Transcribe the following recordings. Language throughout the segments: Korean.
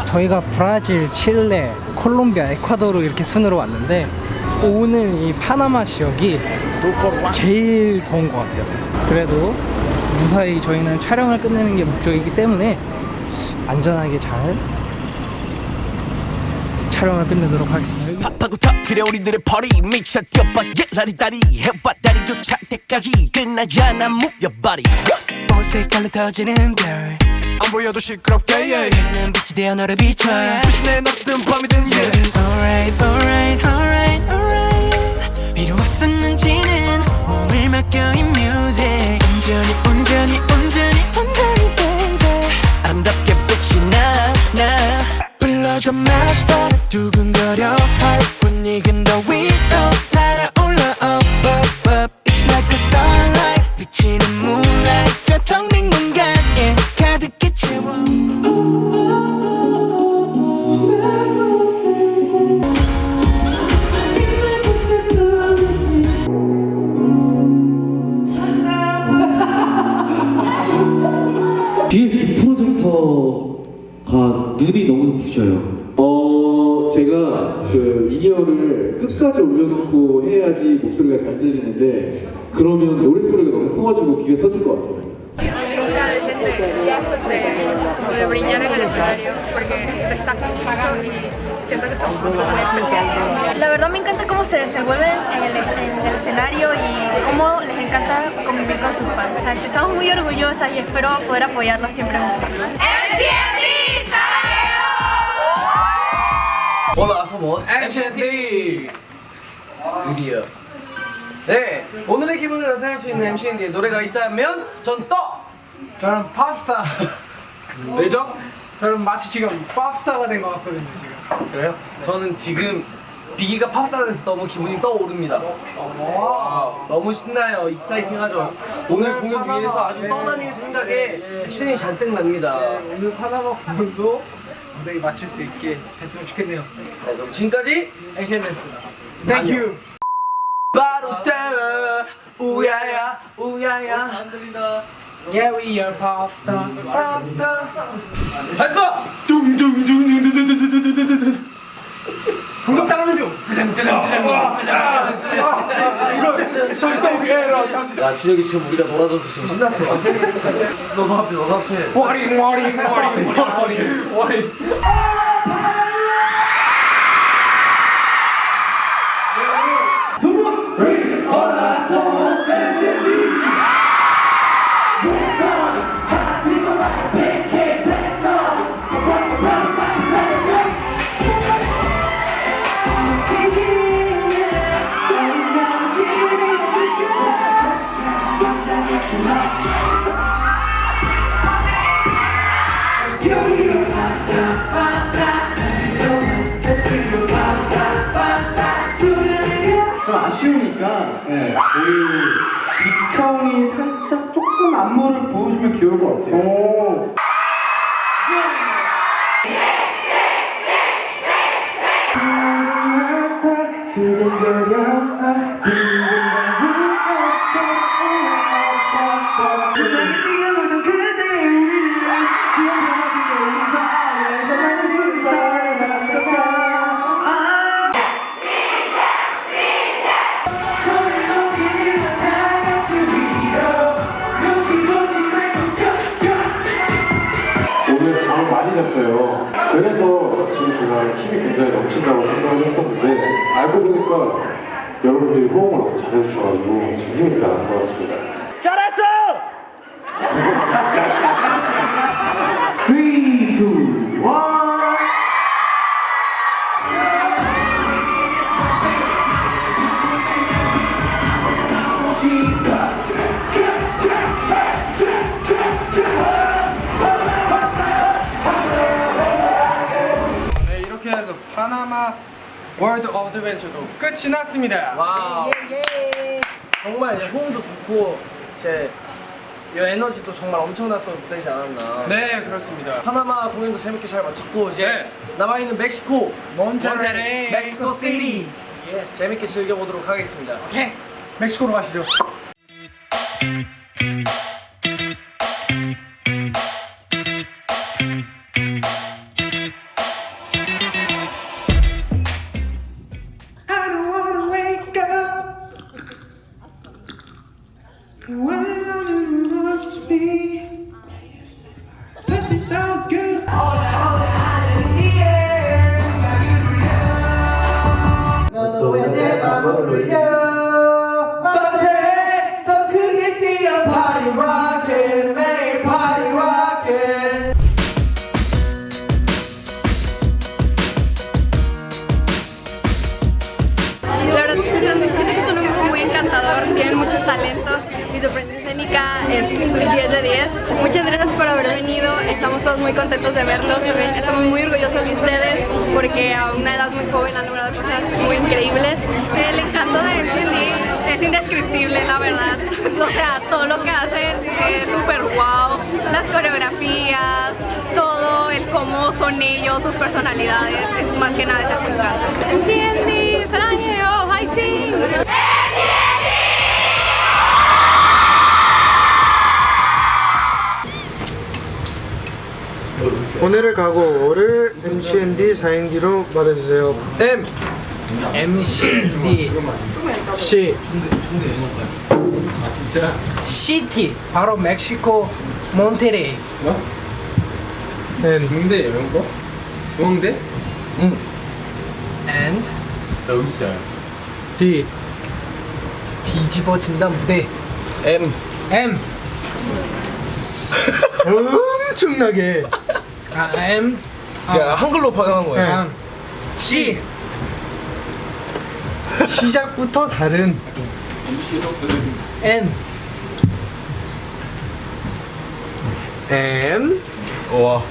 저희가 브라질, 칠레, 콜롬비아, 에콰도르 이렇게 순으로 왔는데 오늘 이 파나마 지역이 제일 더운 것 같아요. 그래도 무사히 저희는 촬영을 끝내는 게 목적이기 때문에 안전하게 잘 촬영을 끝내도록 하겠습니다. 파고 터뜨려 우리들의 party 미쳐 뛰어봐 라리다리 해봤다리 도착 때까지 끝나잖아 move your body 어색하게 터지는 별 안 보여도 시끄럽게 yeah. 빛이 되어 너를 비춰 불신의 낚시든 밤이든 yeah. Alright alright alright alright 필요 없었는지는 몸을 맡겨 이 music 온전히 baby 아름답게 빛이 나 불러줘 마스터 두근거려 하루뿐 익은 더위로 날아올라 up up up It's like a starlight 비치는 moonlight 저 텅 빈 공간에 가득히 채워 뒤에 프로젝터가 눈이 너무 부셔요. 제가 그 인이어를 끝까지 올려놓고 해야지 목소리가 잘 들리는데 그러면 노랫소리가 너무 커가지고 귀가 터질 것 같아요. Nunca dejen de brillar en el escenario porque destacan mucho y siento que son muy especiales. La verdad me encanta cómo se desenvuelven en el escenario y cómo les encanta convivir con sus fans. O sea, estamos muy orgullosas y espero poder apoyarlos siempre en un futuro. Hola, somos MCND 드디어 네, 오늘의 기분을 나타낼 수 있는 MCND의 노래가 있다면 전 떠! 저는 팝스타. 왜죠? 저는 마치 지금 팝스타가 된 것 같거든요 지금. 그래요? 저는 지금 비기가 팝스타가 돼서 너무 기분이 떠오릅니다. 너무 신나요. 익사이팅하죠. 오늘 공연 위해서 아주 떠다닐 생각에 신이 잔뜩 납니다. 오늘 파나마 공연도 무사히 마칠 수 있게 됐으면 좋겠네요. 네, 그럼 지금까지 MCND였습니다. Thank you. 바로 따라 우야야 우야야 안 들린다. Yeah, we are popstar. Popstar. 한다! 공격당하는 중. 야, 준혁이 지금 우리가 놀아줘서 지금 신났어. 너도 합체. 워링. 좀 아쉬우니까 우리 빅형이 살짝 조금 안무를 보여주면 귀여울 것 같아요. 오. 오늘 잠을 많이 잤어요. 그래서 지금 제가 힘이 굉장히 넘친다고 생각을 했었는데 알고 보니까 여러분들이 호응을 너무 잘해주셔가지고 지금 힘이 다 난 것 같습니다. 잘했어! 3, 2, 1 네, 이렇게 해서 파나마 월드 어드벤처도 끝이 났습니다. 와우. 정말 이제 호응도 좋고 이제 이 에너지도 정말 엄청났던 무대이지 않았나. 네, 그렇습니다. 파나마 공연도 재밌게 잘 마쳤고 이제 네. 남아있는 멕시코 몬테레이, 멕시코 시티 재밌게 즐겨보도록 하겠습니다. 오케이, 멕시코로 가시죠. 울려 밤새 더 크게 뛰어 파리 락앤 매일 파리 락앤. La verdad es que siento que son un grupo muy encantador, tienen muchos talentos y su presencia escénica es 10 de 10. Muchas gracias por haber venido, estamos todos muy contentos de verlos, también estamos muy orgullosos de ustedes porque a una edad muy joven han logrado cosas muy increíbles. El encanto de MCND es indescriptible, la verdad. O sea, todo lo que hacen es súper wow, las coreografías, todo el cómo son ellos, sus personalidades, es más que nada ese es su encanto. MCND, 사랑해요, 화이팅! 오늘의 각오를 MCND 4행기로 말해주세요. MCND C. 시티 바로 멕시코 몬테레이. N. 중대 이런 거? 중앙대? and 여기 있어요. D. 뒤집어진다 무대. M. M 엄청나게. M 야, 한글로 번역한 거예요. C 시작부터 다른. N M. 와.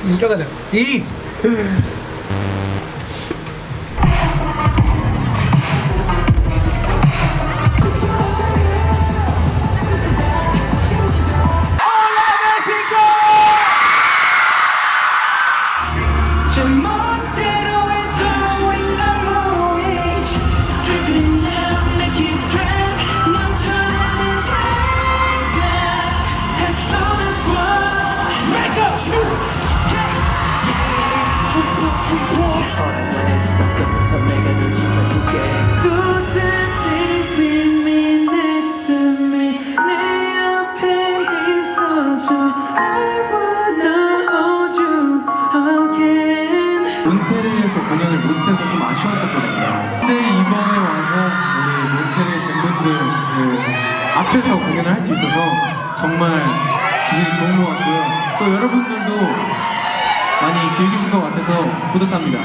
이겨가자. D 몬테레이에서 공연을 못해서 좀 아쉬웠었거든요. 근데 이번에 와서 우리 몬테레이 젠분들 앞에서 공연을 할 수 있어서 정말 기분이 좋은 것 같고요. 또 여러분들도 많이 즐기실 것 같아서 뿌듯합니다.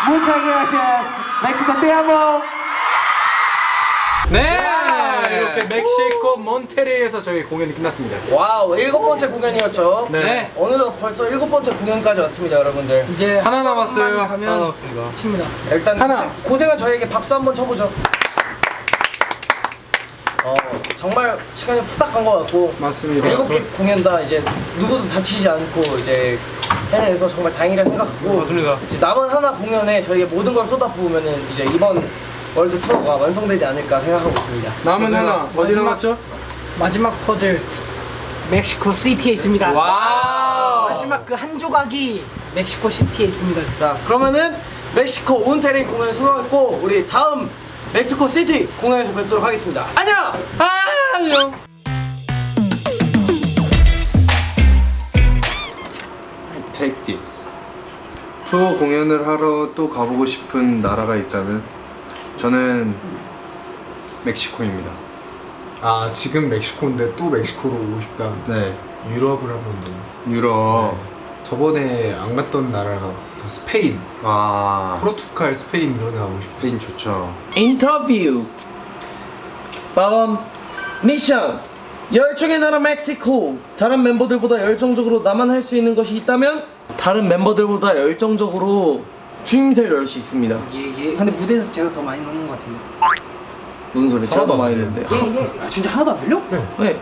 Muchas gracias México te amo. 네. 이렇게 멕시코 몬테레이에서 저희 공연이 끝났습니다. 와우, 7번째 공연이었죠. 네. 어느덧 벌써 7번째 공연까지 왔습니다, 여러분들. 이제 하나 남았어요. 가면 하나 남았습니다. 칩니다. 일단 하나. 고생한 저에게 박수 한번 쳐보죠. 정말 시간이 후딱 간 것 같고 맞습니다. 7개 공연 다 이제 누구도 다치지 않고 이제 해내서 정말 다행이라 생각하고 맞습니다. 이제 남은 하나 공연에 저희의 모든 걸 쏟아부으면은 이제 이번 월드 투어가 완성되지 않을까 생각하고 있습니다. 남은 하나 어디 마지막- 남았죠? 마지막 퍼즐 멕시코 시티에 있습니다. 와우. 마지막 그 한 조각이 멕시코 시티에 있습니다. 자, 그러면은 멕시코 온테레이 공연 수고했고 우리 다음 멕시코 시티 공연에서 뵙도록 하겠습니다. 안녕! 안녕. Take this. 투어 공연을 하러 또 가보고 싶은 나라가 있다면 저는 멕시코입니다. 아 지금 멕시코인데 또 멕시코로 오고 싶다. 네, 유럽을 한 번 더. 유럽. 저번에 안 갔던 나라가 더 스페인, 아, 포르투갈, 스페인 이런 데 가고 싶어. 스페인 좋죠. 인터뷰 빠밤 미션 열중의 나라 멕시코 다른 멤버들보다 열정적으로 나만 할 수 있는 것이 있다면 다른 멤버들보다 열정적으로 추임새를 열 수 있습니다. 예. 근데 무대에서 제가 더 많이 넣는 것 같은데. 무슨 소리? 제가 더 많이 안 했는데. 아, 진짜 하나도 안 들려? 네.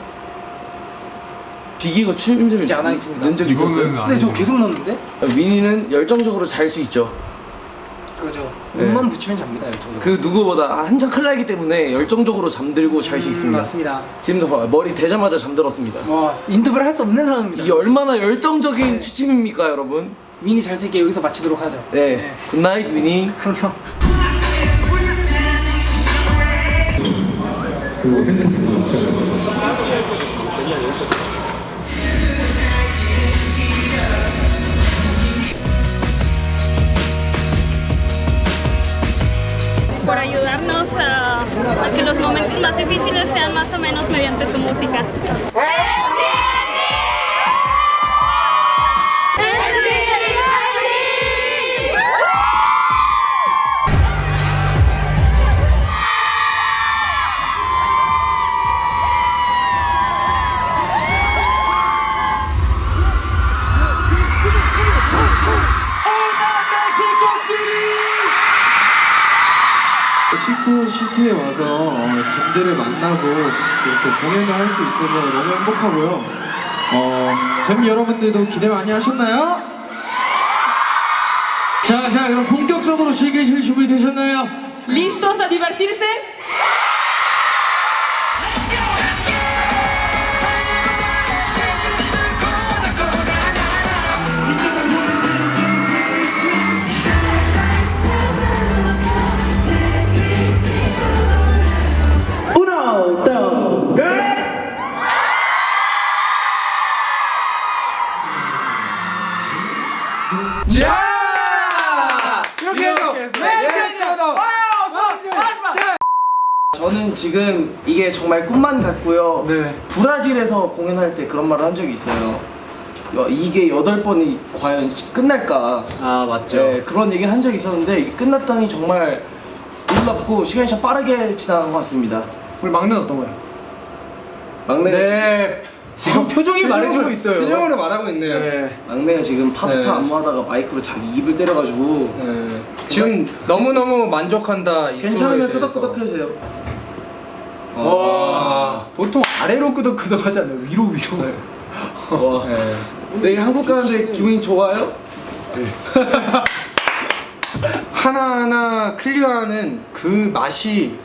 비기가 추임새를 이제 안 하겠습니다. 넣은 적 있었어요? 근데 저 계속 넣는데? 위니는 열정적으로 잘 수 있죠. 그죠. 네. 눈만 붙이면 잡니다. 이쪽으로. 그 누구보다 한창 클 나기 때문에 열정적으로 잠들고 잘 수 있습니다. 맞습니다. 지금도 봐요. 머리 대자마자 잠들었습니다. 와, 인터뷰를 할 수 없는 상황입니다. 이게 얼마나 열정적인 추침입니까, 여러분? 미니 잘 쓸게 여기서 마치도록 하죠. 네. 굿나잇 위니. 안녕. ayudarnos a que los momentos más difíciles sean más o menos mediante su música. 멕시코 시티에 와서 잼들을 만나고 이렇게 공연을 할 수 있어서 너무 행복하고요. 잼 여러분들도 기대 많이 하셨나요? 자, 그럼 본격적으로 즐기실 준비 되셨나요? ¿Listos a divertirse? 저는 지금 이게 정말 꿈만 같고요. 네. 브라질에서 공연할 때 그런 말을 한 적이 있어요. 이게 8번이 과연 끝날까? 아 맞죠. 네, 그런 얘기를 한 적이 있었는데 이게 끝났다니 정말 놀랍고 시간이 참 빠르게 지나간 것 같습니다. 우리 막내는 어떤 거예요? 막내가 네. 지금 표정이 말해주고 있어요. 표정으로 말하고 있네요. 네. 막내가 지금 팝스타 네. 안무하다가 마이크로 자기 입을 때려가지고 네. 지금 너무너무 만족한다. 이 괜찮으면 프로에 대해서. 끄덕끄덕 해주세요. 와. 보통 아래로 끄덕끄덕 하잖아요. 위로. 와. 내일 한국 가는데 기분이 좋아요? 하나하나 클리어하는 그 맛이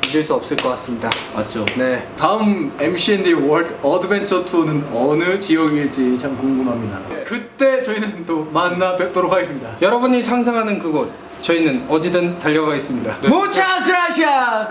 잊을 수 없을 것 같습니다. 맞죠. 네. 다음 MCND 월드 어드벤처 투어는 어느 지역일지 참 궁금합니다. 그때 저희는 또 만나 뵙도록 하겠습니다. 여러분이 상상하는 그곳 저희는 어디든 달려가겠습니다. 무차 그라시아.